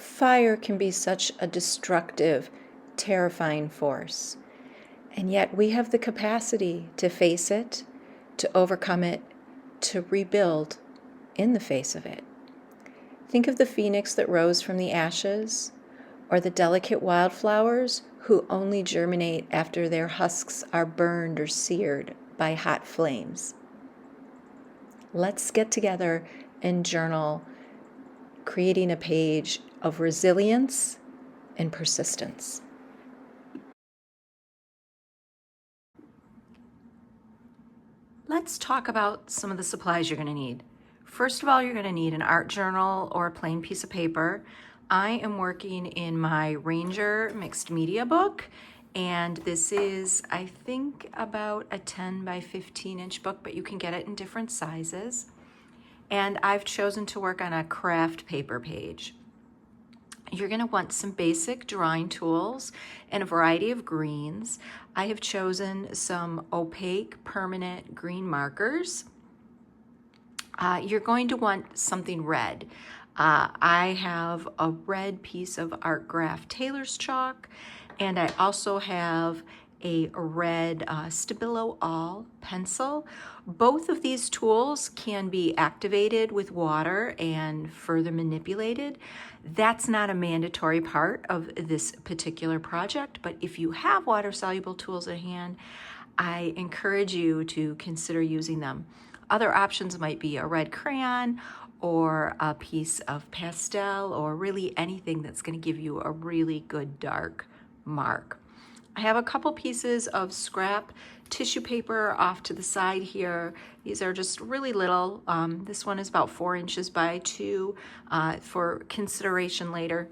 Fire can be such a destructive, terrifying force, and yet we have the capacity to face it, to overcome it, to rebuild in the face of it. Think of the phoenix that rose from the ashes, or the delicate wildflowers who only germinate after their husks are burned or seared by hot flames. Let's get together and journal, creating a page of resilience and persistence. Let's talk about some of the supplies you're going to need. First of all, you're going to need an art journal or a plain piece of paper. I am working in my Ranger mixed media book, and this is, I think, about a 10 by 15 inch book, but you can get it in different sizes. And I've chosen to work on a craft paper page. You're going to want some basic drawing tools and a variety of greens. I have chosen some opaque permanent green markers. You're going to want something red. I have a red piece of Art Graph Taylor's chalk, and I also have a red Stabilo All pencil. Both of these tools can be activated with water and further manipulated. That's not a mandatory part of this particular project, but if you have water-soluble tools at hand, I encourage you to consider using them. Other options might be a red crayon or a piece of pastel, or really anything that's going to give you a really good dark mark. I have a couple pieces of scrap tissue paper off to the side here. These are just really little. This one is about 4 inches by 2 for consideration later.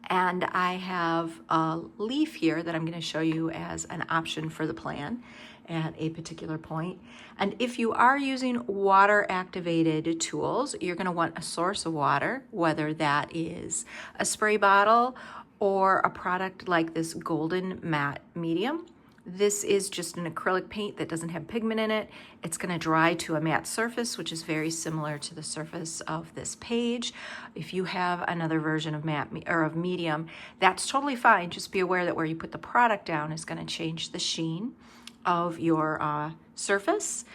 And I have a leaf here that I'm going to show you as an option for the plan at a particular point. And if you are using water activated tools, you're going to want a source of water, whether that is a spray bottle or a product like this golden matte medium. This is just an acrylic paint that doesn't have pigment in it. It's going to dry to a matte surface, which is very similar to the surface of this page. If you have another version of matte or of medium, that's totally fine. Just be aware that where you put the product down is going to change the sheen of your surface.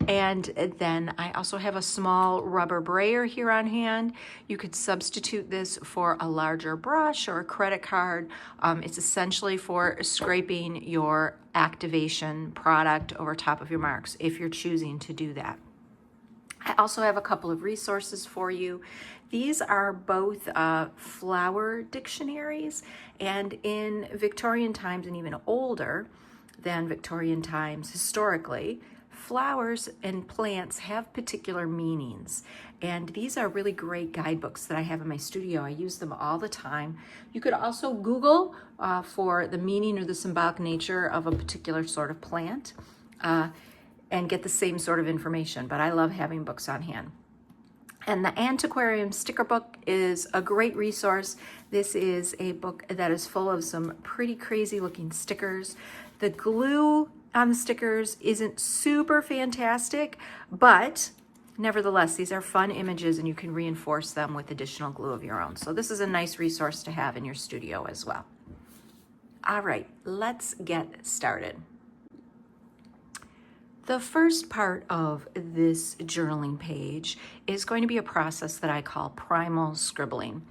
And then I also have a small rubber brayer here on hand. You could substitute this for a larger brush or a credit card. It's essentially for scraping your activation product over top of your marks if you're choosing to do that. I also have a couple of resources for you. These are both flower dictionaries, and in Victorian times and even older than Victorian times historically, flowers and plants have particular meanings, and these are really great guidebooks that I have in my studio. I use them all the time. You could also Google for the meaning or the symbolic nature of a particular sort of plant and get the same sort of information, but I love having books on hand. And the Antiquarium sticker book is a great resource. This is a book that is full of some pretty crazy looking stickers. The glue on the stickers isn't super fantastic, but nevertheless, these are fun images and you can reinforce them with additional glue of your own. So this is a nice resource to have in your studio as well. All right, let's get started. The first part of this journaling page is going to be a process that I call primal scribbling.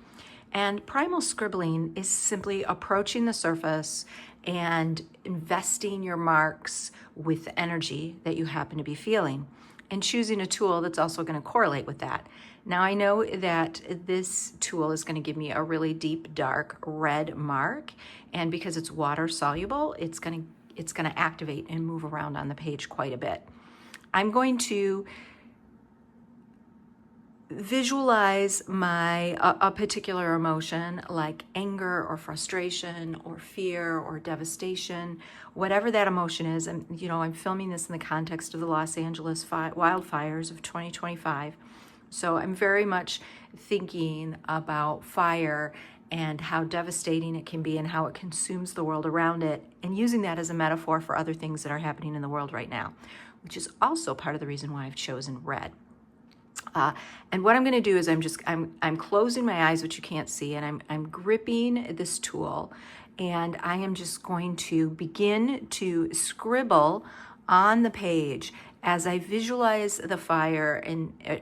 And primal scribbling is simply approaching the surface and investing your marks with the energy that you happen to be feeling, and choosing a tool that's also going to correlate with that. Now I know that this tool is going to give me a really deep, dark red mark, and because it's water soluble, it's going to activate and move around on the page quite a bit. I'm going to visualize a particular emotion like anger or frustration or fear or devastation, whatever that emotion is. And I'm filming this in the context of the Los Angeles wildfires of 2025. So I'm very much thinking about fire and how devastating it can be and how it consumes the world around it, and using that as a metaphor for other things that are happening in the world right now, which is also part of the reason why I've chosen red. And what I'm going to do is I'm closing my eyes, which you can't see, and I'm gripping this tool, and I am just going to begin to scribble on the page as I visualize the fire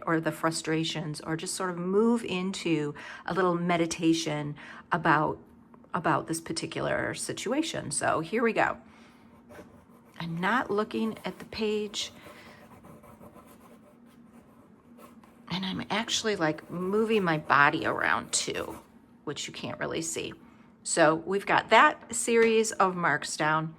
or the frustrations, or just sort of move into a little meditation about this particular situation. So here we go. I'm not looking at the page, and I'm actually like moving my body around too, which you can't really see. So we've got that series of marks down.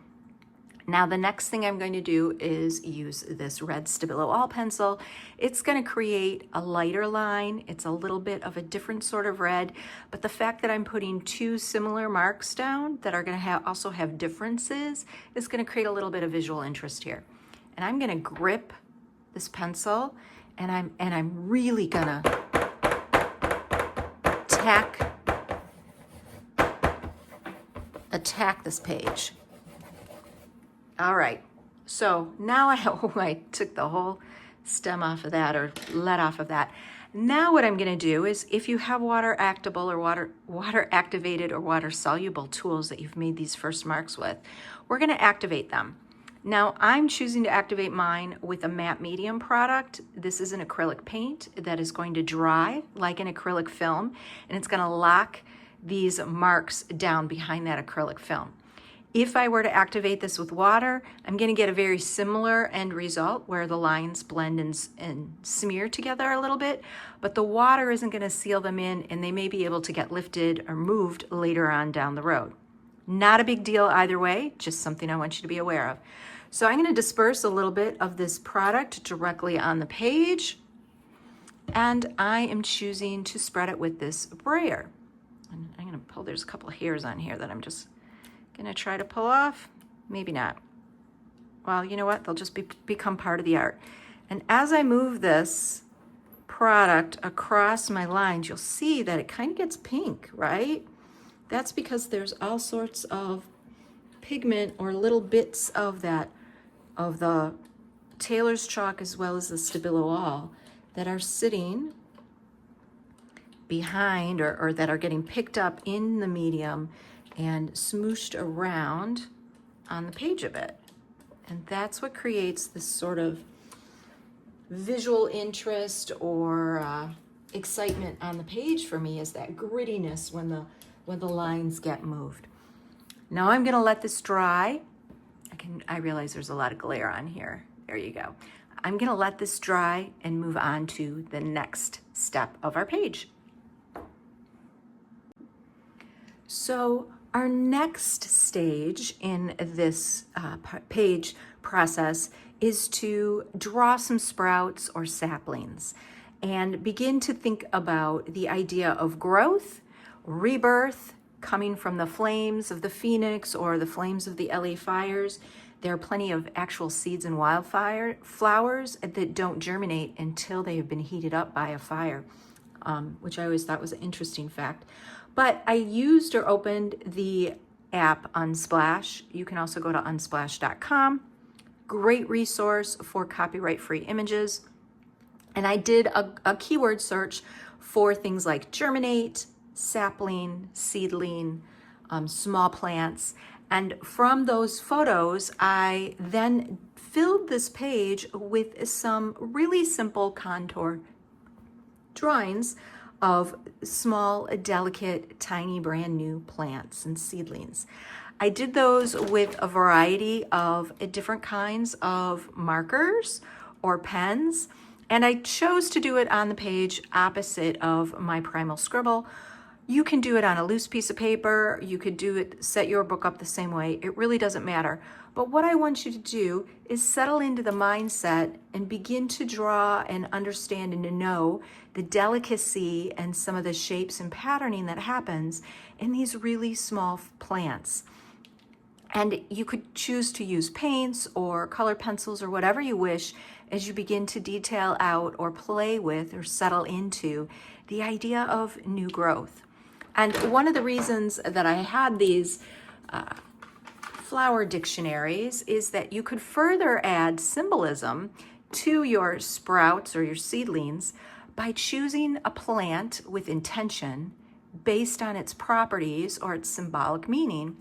Now the next thing I'm going to do is use this red Stabilo All pencil. It's going to create a lighter line. It's a little bit of a different sort of red, but the fact that I'm putting two similar marks down that are going to also have differences is going to create a little bit of visual interest here. And I'm going to grip this pencil, and I'm really going to attack this page. All right, so now I took the whole stem off of that, or lead off of that. Now what I'm gonna do is, if you have water actable or water activated or water soluble tools that you've made these first marks with, we're gonna activate them. Now I'm choosing to activate mine with a matte medium product. This is an acrylic paint that is going to dry like an acrylic film, and it's gonna lock these marks down behind that acrylic film. If I were to activate this with water, I'm going to get a very similar end result where the lines blend and smear together a little bit, but the water isn't going to seal them in, and they may be able to get lifted or moved later on down the road. Not a big deal either way, just something I want you to be aware of. So I'm going to disperse a little bit of this product directly on the page, and I am choosing to spread it with this brayer. And I'm going to pull, there's a couple of hairs on here that I'm just gonna try to pull off. Maybe not. Well, you know what? They'll just become part of the art. And as I move this product across my lines, you'll see that it kind of gets pink, right? That's because there's all sorts of pigment or little bits of that, of the Taylor's chalk as well as the Stabilo All, that are sitting behind or that are getting picked up in the medium and smooshed around on the page a bit. And that's what creates this sort of visual interest or excitement on the page for me, is that grittiness when the lines get moved. Now I'm gonna let this dry. I realize there's a lot of glare on here. There you go. I'm gonna let this dry and move on to the next step of our page. So our next stage in this page process is to draw some sprouts or saplings and begin to think about the idea of growth, rebirth, coming from the flames of the phoenix or the flames of the LA fires. There are plenty of actual seeds and wildfire flowers that don't germinate until they have been heated up by a fire, which I always thought was an interesting fact. But I used or opened the app Unsplash. You can also go to unsplash.com. Great resource for copyright-free images. And I did a keyword search for things like germinate, sapling, seedling, small plants. And from those photos, I then filled this page with some really simple contour drawings of small, delicate, tiny, brand new plants and seedlings. I did those with a variety of different kinds of markers or pens, and I chose to do it on the page opposite of my Primal scribble. You can do it on a loose piece of paper. You could do it, set your book up the same way. It really doesn't matter. But what I want you to do is settle into the mindset and begin to draw and understand and to know the delicacy and some of the shapes and patterning that happens in these really small plants. And you could choose to use paints or color pencils or whatever you wish as you begin to detail out or play with or settle into the idea of new growth. And one of the reasons that I had these flower dictionaries is that you could further add symbolism to your sprouts or your seedlings By choosing a plant with intention based on its properties or its symbolic meaning,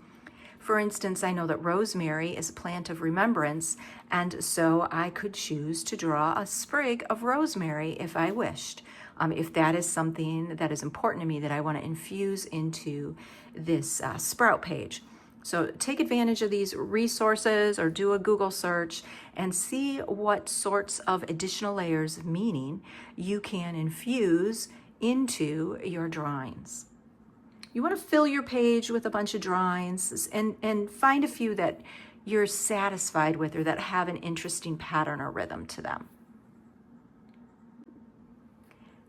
for instance, I know that rosemary is a plant of remembrance, and so I could choose to draw a sprig of rosemary if I wished. If that is something that is important to me that I want to infuse into this sprout page. So take advantage of these resources or do a Google search and see what sorts of additional layers of meaning you can infuse into your drawings. You want to fill your page with a bunch of drawings and find a few that you're satisfied with or that have an interesting pattern or rhythm to them.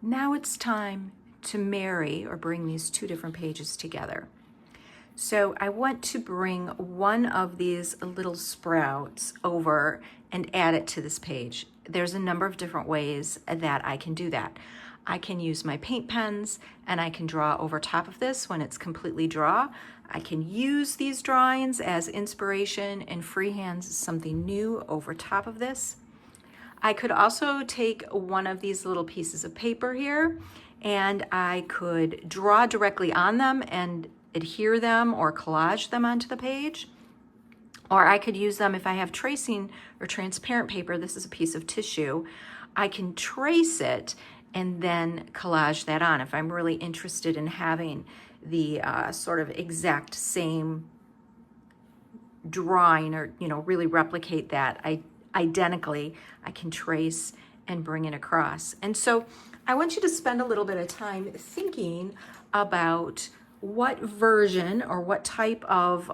Now it's time to marry or bring these two different pages together. So I want to bring one of these little sprouts over and add it to this page. There's a number of different ways that I can do that. I can use my paint pens and I can draw over top of this when it's completely dry. I can use these drawings as inspiration and freehand something new over top of this. I could also take one of these little pieces of paper here and I could draw directly on them and adhere them or collage them onto the page. Or I could use them if I have tracing or transparent paper. This is a piece of tissue. I can trace it and then collage that on if I'm really interested in having the sort of exact same drawing or, really replicate that identically. I can trace and bring it across. And so I want you to spend a little bit of time thinking about what version or what type of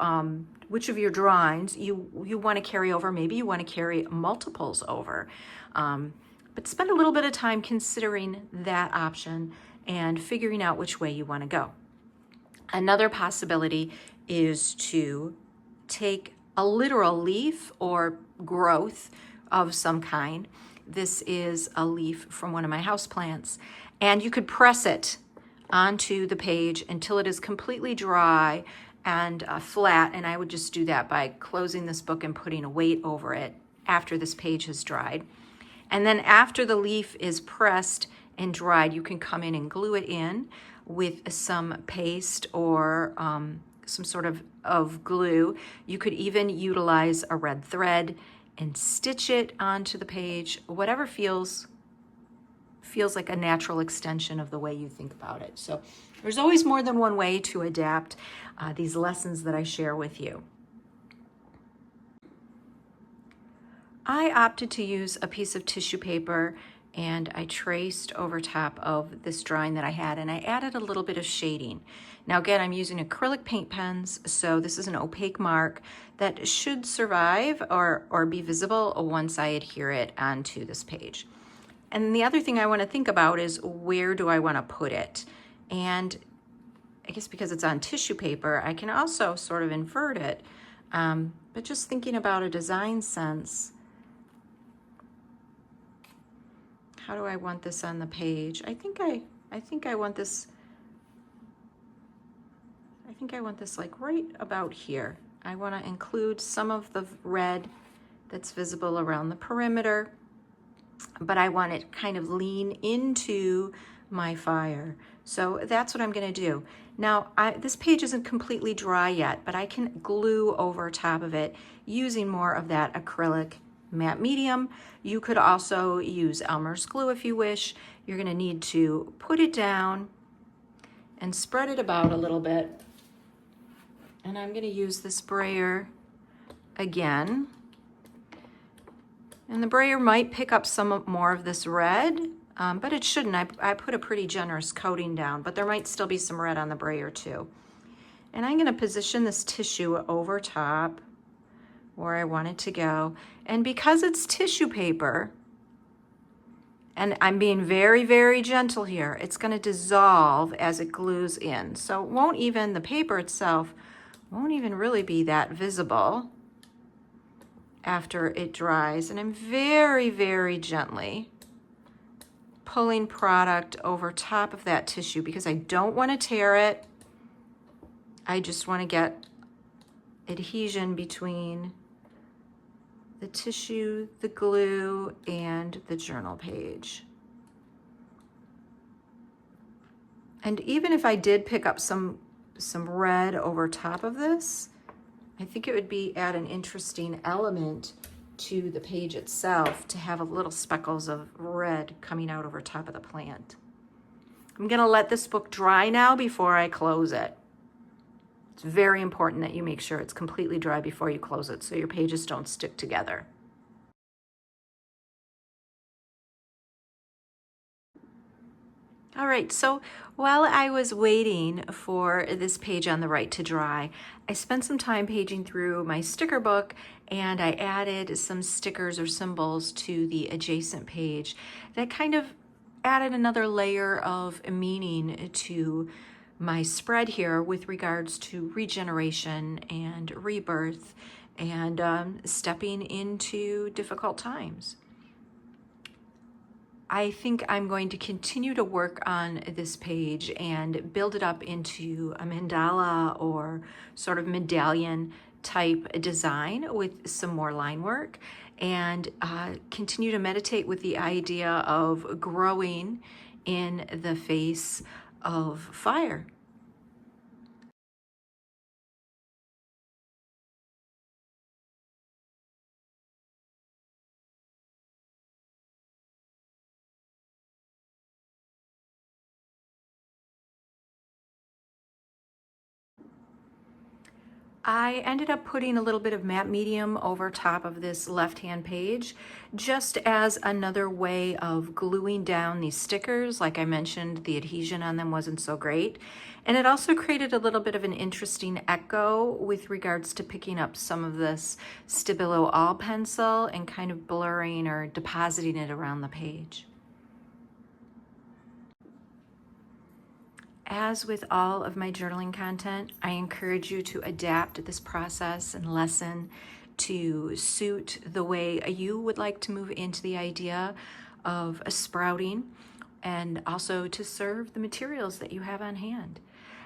which of your drawings you want to carry over. Maybe you want to carry multiples over, but spend a little bit of time considering that option and figuring out which way you want to go. Another possibility is to take a literal leaf or growth of some kind. This is a leaf from one of my houseplants, and you could press it onto the page until it is completely dry and flat, and I would just do that by closing this book and putting a weight over it after this page has dried. And then after the leaf is pressed and dried, you can come in and glue it in with some paste or some sort of glue. You could even utilize a red thread and stitch it onto the page, whatever feels like a natural extension of the way you think about it. So there's always more than one way to adapt these lessons that I share with you. I opted to use a piece of tissue paper and I traced over top of this drawing that I had, and I added a little bit of shading. Now again, I'm using acrylic paint pens, so this is an opaque mark that should survive or be visible once I adhere it onto this page. And the other thing I want to think about is where do I want to put it? And I guess because it's on tissue paper, I can also sort of invert it. But just thinking about a design sense, how do I want this on the page? I think I want this like right about here. I want to include some of the red that's visible around the perimeter, but I want it kind of lean into my fire. So that's what I'm going to do. Now, this page isn't completely dry yet, but I can glue over top of it using more of that acrylic matte medium. You could also use Elmer's glue if you wish. You're going to need to put it down and spread it about a little bit. And I'm going to use the sprayer again. And the brayer might pick up some more of this red, but it shouldn't. I put a pretty generous coating down, but there might still be some red on the brayer too. And I'm going to position this tissue over top where I want it to go. And because it's tissue paper, and I'm being very, very gentle here, it's going to dissolve as it glues in. So it won't even, the paper itself won't even really be that visible after it dries. And I'm very, very gently pulling product over top of that tissue because I don't want to tear it. I just want to get adhesion between the tissue, the glue, and the journal page. And even if I did pick up some red over top of this, I think it would be add an interesting element to the page itself to have a little speckles of red coming out over top of the plant. I'm gonna let this book dry now before I close it. It's very important that you make sure it's completely dry before you close it so your pages don't stick together. All right, so while I was waiting for this page on the right to dry, I spent some time paging through my sticker book, and I added some stickers or symbols to the adjacent page that kind of added another layer of meaning to my spread here with regards to regeneration and rebirth and stepping into difficult times. I think I'm going to continue to work on this page and build it up into a mandala or sort of medallion type design with some more line work, and continue to meditate with the idea of growing in the face of fire. I ended up putting a little bit of matte medium over top of this left-hand page, just as another way of gluing down these stickers. Like I mentioned, the adhesion on them wasn't so great. And it also created a little bit of an interesting echo with regards to picking up some of this Stabilo All pencil and kind of blurring or depositing it around the page. As with all of my journaling content, I encourage you to adapt this process and lesson to suit the way you would like to move into the idea of a sprouting, and also to serve the materials that you have on hand.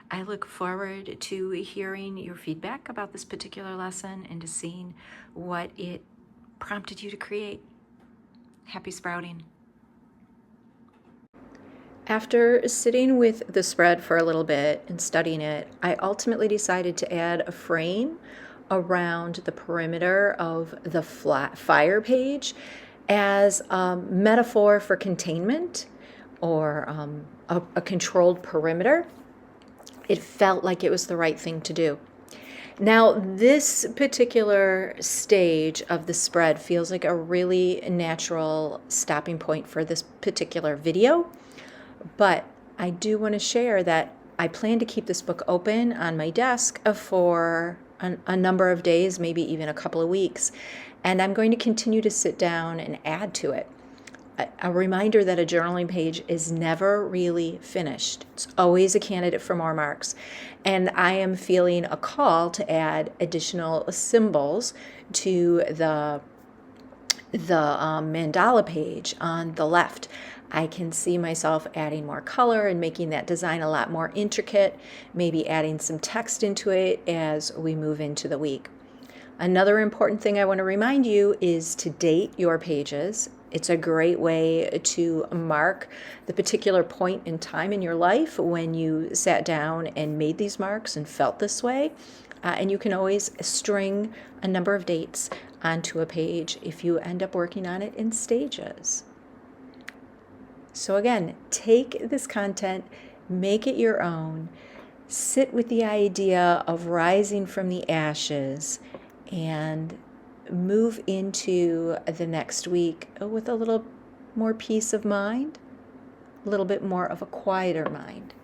I look forward to hearing your feedback about this particular lesson and to seeing what it prompted you to create. Happy sprouting. After sitting with the spread for a little bit and studying it, I ultimately decided to add a frame around the perimeter of the fire page as a metaphor for containment, or a controlled perimeter. It felt like it was the right thing to do. Now, this particular stage of the spread feels like a really natural stopping point for this particular video. But I do want to share that I plan to keep this book open on my desk for a number of days, maybe even a couple of weeks. And I'm going to continue to sit down and add to it. A reminder that a journaling page is never really finished. It's always a candidate for more marks. And I am feeling a call to add additional symbols to the mandala page on the left. I can see myself adding more color and making that design a lot more intricate, maybe adding some text into it as we move into the week. Another important thing I want to remind you is to date your pages. It's a great way to mark the particular point in time in your life when you sat down and made these marks and felt this way. And you can always string a number of dates onto a page if you end up working on it in stages. So again, take this content, make it your own, sit with the idea of rising from the ashes, and move into the next week with a little more peace of mind, a little bit more of a quieter mind.